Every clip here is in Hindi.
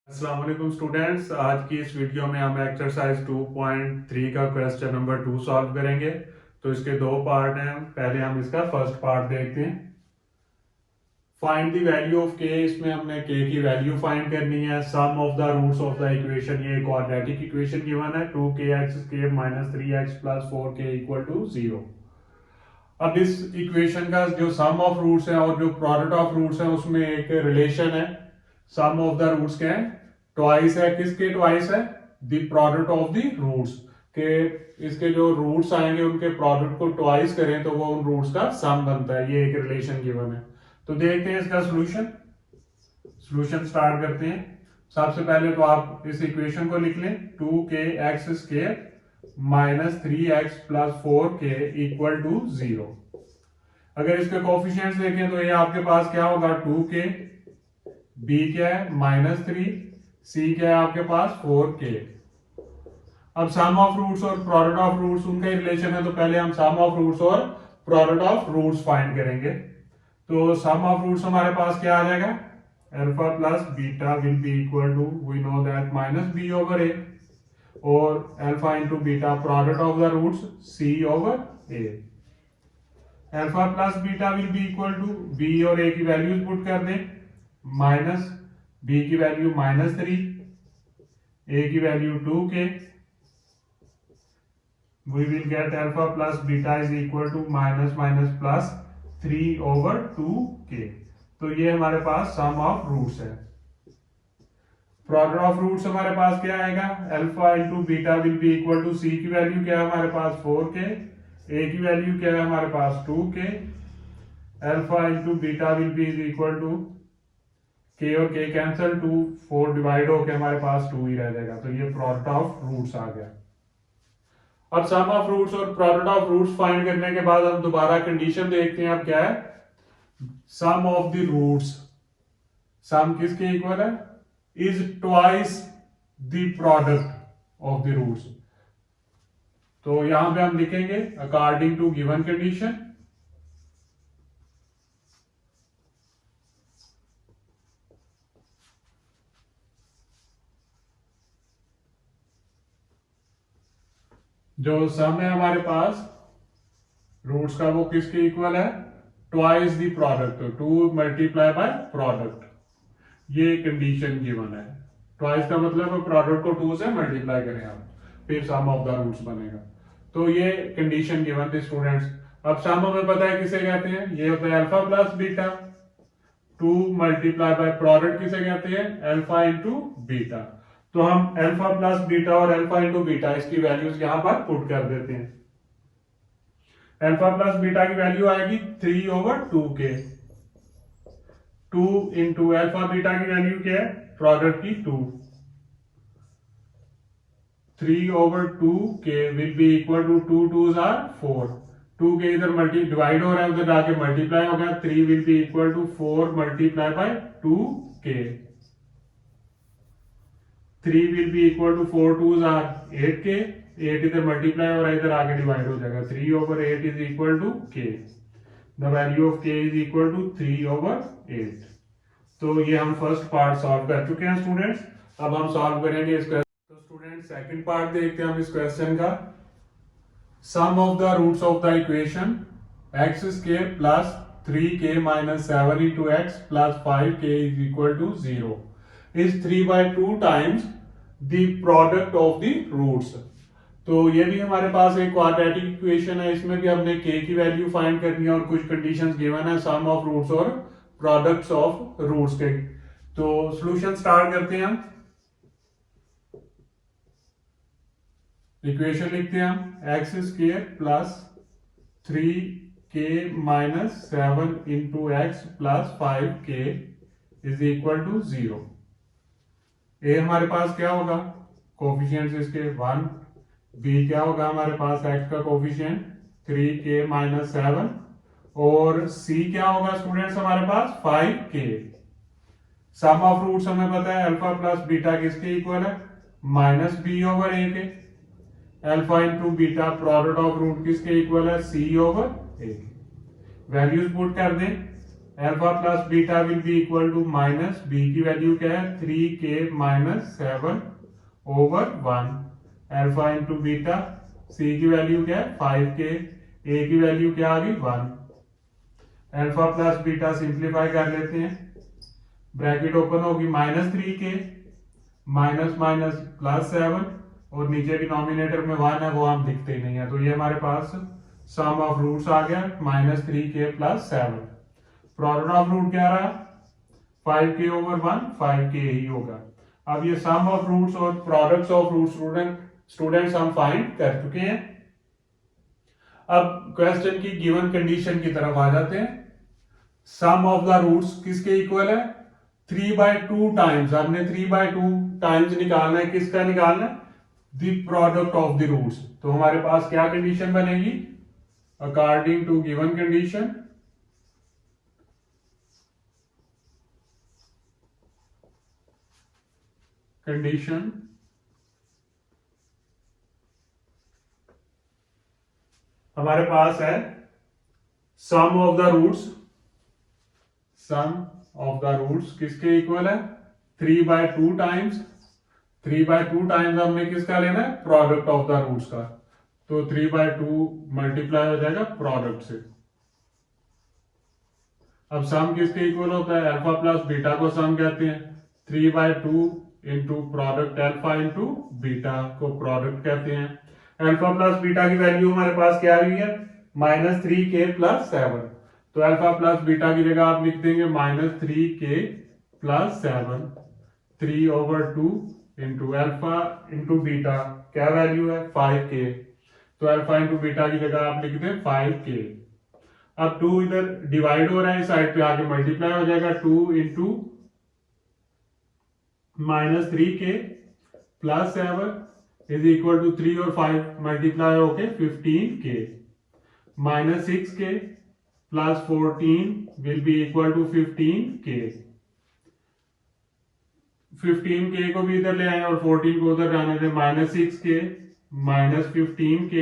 अस्सलाम वालेकुम स्टूडेंट्स। आज की इस वीडियो में हम एक्सरसाइज 2.3 का क्वेश्चन नंबर 2 सॉल्व करेंगे। तो इसके दो पार्ट हैं। पहले हम इसका फर्स्ट पार्ट देखते हैं। फाइंड द वैल्यू ऑफ के। इसमें हमने के की वैल्यू फाइंड करनी है। Sum of the roots of the equation, ये क्वाड्रेटिक इक्वेशन गिवन है 2kx minus 3x plus 4k equal to 0। अब इस इक्वेशन का जो सम ऑफ रूट्स है और जो प्रोडक्ट ऑफ रूट्स है उसमें एक रिलेशन है। सम ऑफ द रूट्स क्या है? ट्वाइस है। किसके ट्वाइस है? The product of the roots के। इसके जो रूट्स आएंगे उनके प्रोडक्ट को ट्वाइस करें तो वो उन रूट्स का सम बनता है। ये एक रिलेशन गिवन है। तो देखते हैं इसका सॉल्यूशन स्टार्ट करते हैं। सबसे पहले तो आप इस इक्वेशन को लिख लें 2kx² minus 3x plus 4k equal to 0। अगर इसके कोफिशिएंट्स देखें तो ये आपके पास क्या होगा? 2k, b क्या है? -3, c क्या है आपके पास? 4k। अब सम ऑफ रूट्स और प्रोडक्ट ऑफ रूट्स उनका ही रिलेशन है, तो पहले हम सम ऑफ रूट्स और प्रोडक्ट ऑफ रूट्स फाइंड करेंगे। तो सम ऑफ रूट्स हमारे पास क्या आ जाएगा? Alpha plus beta will be equal to, we know that, minus B over A, और alpha into beta product of the roots C over A. Alpha plus beta will be equal to, B और ए की वैल्यूज पुट कर दें। माइनस बी की वैल्यू -3, ए की value 2k। We will get alpha plus beta is equal to minus minus plus 3 over 2k। तो ये हमारे पास सम ऑफ रूट्स है। प्रोडक्ट ऑफ रूट्स हमारे पास क्या आएगा? Alpha into beta will be equal to, C की वैल्यू क्या है हमारे पास? 4k, ए की वैल्यू क्या है हमारे पास? 2k। Alpha into beta will be is equal to, k और k कैंसिल, 2 4 डिवाइड होके हमारे पास 2 ही रह जाएगा। तो ये प्रोडक्ट ऑफ रूट्स आ गया। अब सम ऑफ रूट्स और प्रोडक्ट ऑफ रूट्स फाइंड करने के बाद हम दोबारा कंडीशन देखते हैं। अब क्या है? Sum of the roots, sum किसके इक्वल है? Is twice the product of the roots. तो यहां पे हम लिखेंगे अकॉर्डिंग टू गिवन कंडीशन। जो सम है हमारे पास रूट्स का वो किसके इक्वल है? Twice the product, 2 multiply by product. ये कंडीशन गिवन है। ट्वाइस का मतलब प्रोडक्ट को 2 से मल्टीप्लाई करें आप, फिर सम ऑफ द रूट्स बनेगा। तो ये कंडीशन गिवन थी स्टूडेंट्स। अब सम हमें पता है किसे कहते हैं? ये होता है alpha plus beta. 2 multiply by product किसे कहते हैं? Alpha into beta. तो हम अल्फा प्लस बीटा और अल्फा इंटू बीटा इसकी वैल्यूज यहां पर पुट कर देते हैं। अल्फा प्लस बीटा की वैल्यू आएगी 3 over 2k। 2 into alpha beta की वैल्यू क्या है? प्रोडक्ट की 2। 3 over 2k will be equal to, 2 2s are 4। 2k इधर मल्टी डिवाइड हो रहा है, उधर जाके मल्टीप्लाई हो गया। 3 will be equal to 4 multiply by 2k। 3 will be equal to 4 2s are 8k। 8 इधर मल्टीप्लाई हो रहा है, इधर आगे डिवाइड हो जाएगा। 3 over 8 is equal to k। The value of k is equal to 3 over 8। तो ये हम फर्स्ट पार्ट सॉल्व कर चुके हैं स्टूडेंट्स। अब हम सॉल्व करेंगे इसका। तो स्टूडेंट्स सेकंड पार्ट देखते हैं हम इस क्वेश्चन का। Sum of the roots of the equation x² plus 3k minus 7 into x plus 5k is equal to 0 is 3/2 times the product of the roots. तो ये भी हमारे पास एक क्वाड्रेटिक इक्वेशन है। इसमें भी हमने k की वैल्यू फाइंड करनी है और कुछ कंडीशंस गिवन है सम ऑफ रूट्स और प्रोडक्ट्स ऑफ रूट्स के। तो सॉल्यूशन स्टार्ट करते हैं हम। इक्वेशन लिखते हैं हम x² plus 3k minus 7 into x plus 5k is equal to 0। ए हमारे पास क्या होगा? कोफिशिएंट्स इसके 1। बी क्या होगा हमारे पास? x का कोफिशिएंट 3k माइनस 7, और सी क्या होगा स्टूडेंट्स हमारे पास? 5k। सम ऑफ रूट्स हमें पता है अल्फा प्लस बीटा किसके इक्वल है? माइनस बी ओवर ए के। Alpha into beta product of root किसके इक्वल है? C over A. Values put कर दें। Alpha plus beta will be equal to minus B की वैल्यू क्या है 3k minus 7 over 1 alpha into beta C की वैल्यू क्या है 5k ए की वैल्यू क्या आ गई 1 अल्फा प्लस बीटा सिंप्लीफाई कर लेते हैं ब्रैकेट ओपन होगी -3k माइनस माइनस +7 और नीचे डिनोमिनेटर में 1 है वो हम लिखते ही नहीं है तो ये हमारे पास सम ऑफ रूट्स आ गया -3k + 7 प्रोडक्ट ऑफ रूट क्या रहा 5k ओवर 1 5k ही होगा। अब ये सम ऑफ रूट्स और प्रोडक्ट्स ऑफ रूट स्टूडेंट्स हम फाइंड कर चुके हैं। अब क्वेश्चन की गिवन कंडीशन की तरफ आ जाते हैं। सम ऑफ द रूट्स किसके इक्वल है 3/2 टाइम्स हमने 3/2 टाइम्स निकालना है किसका निकालना है the product of the roots तो हमारे पास क्या कंडीशन बनेगी अकॉर्डिंग टू गिवन कंडीशन हमारे पास है सम ऑफ द रूट्स किसके इक्वल है 3/2 टाइम्स 3/2 टाइम्स हमने किसका लेना है प्रोडक्ट ऑफ द रूट्स का तो 3/2 मल्टीप्लाई हो जाएगा प्रोडक्ट से। अब सम किसके इक्वल होता है अल्फा प्लस बीटा को सम कहते हैं 3/2 into product alpha into beta को प्रोडक्ट कहते हैं। अल्फा प्लस बीटा की वैल्यू हमारे पास क्या आ रही है -3k + 7 तो अल्फा प्लस बीटा की जगह आप लिख देंगे -3k + 7 3/2 into alpha into beta क्या वैल्यू है 5k तो अल्फा इंटू बीटा की जगह आप लिख दें 5k। अब 2 इधर डिवाइड हो रहा है इस साइड पे आके मल्टीप्लाई हो जाएगा 2 into -3k + 7 is equal to 3 और 5 मल्टीप्लाई होके 15k -6k + 14 will be equal to 15k 15k को भी इधर ले आए और 14 को उधर जाने दें -6k -15k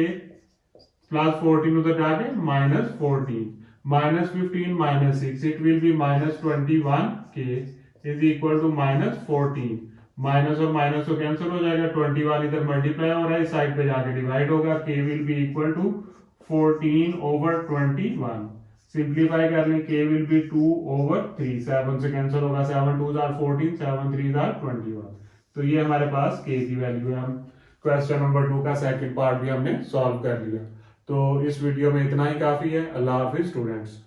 + 14 उधर जाके -14 -15 -6 it will be -21k is equal to -14 minus और माइनस तो कैंसिल हो जाएगा 21 इधर मल्टीप्लाई हो रहा है इस साइड पे जाके डिवाइड होगा k will be equal to 14/21 simplify कर लें k विल बी 2/3 7 से कैंसिल होगा 7 2s are 14 7 3s are 21 तो ये हमारे पास k की वैल्यू है। हम क्वेश्चन नंबर 2 का सेकंड पार्ट भी हमने सॉल्व कर लिया। तो इस वीडियो में इतना ही काफी है। अल्लाह हाफिज स्टूडेंट्स।